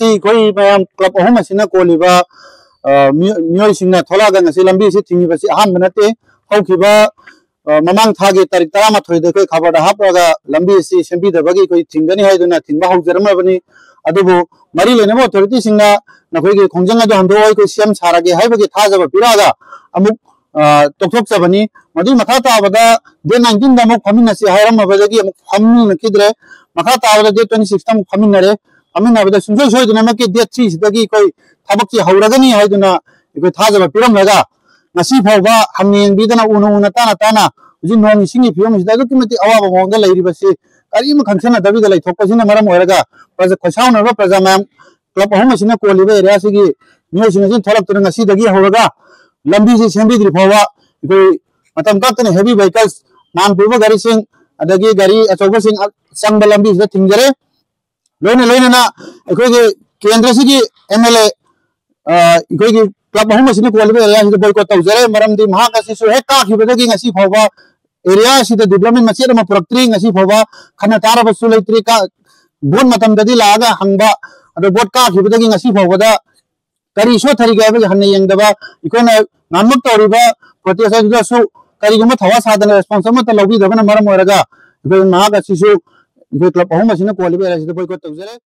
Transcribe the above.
सी कोई ma'am club अहम असिना कोलिबा मियोय सिंगना थोलागा ngasi lambi si thingi basi aham banate haukiba mamang thage tarik 13 de koi khabar da hapraga lambi si sembi da bagi koi thingani haiduna thingba haujarama bani adubu mari lene mo authority singna nakoi ge khongjanga do hando oi koi siam sarage haibagi thajaba piraga amuk tokthok chabani madi makha ta bada de 19 da mok phamina si hairam abadagi amuk phamni nakidre makha ta bada de 26 tam phaminare amina bada sunjoi soiduna mak de 3 sidagi koi thabaki hauragani haiduna koi thajaba piram laga ngasi phawba hamni bidana una tana tana uji nong singi phiyom sida du kimati awaba monga leiri basi kari ma khangsana dabi da lai thokpa sina maram hoiraga praja khosauna ba praja mam club ahum sina koliba area sigi mio singa sin tholak tuna ngasi dagi hauraga lambi si sembi dri phawba koi matam katne heavy vehicles nan purba gari sing adagi gari achoba sing sangba lambi sida thingjare loina na ekoi ge kendra sigi MLA ikoi ge club ahum sina koliba area sida boycott tawjare maram di maha kasi su hekka khibadagi ngasi phawba area sida development machira ma product ngasi phawba khana tara basu leitri ka bon matam dadi laga hangba ado bot ka khibadagi ngasi phawba da kari so thari ga ba hanne yengdaba ikona namuk toriba protest da su kari guma thawa sadana responsible ta lobi dabana maram horaga ikoi maha kasi su club ahum sina koliba area sida boycott tawjare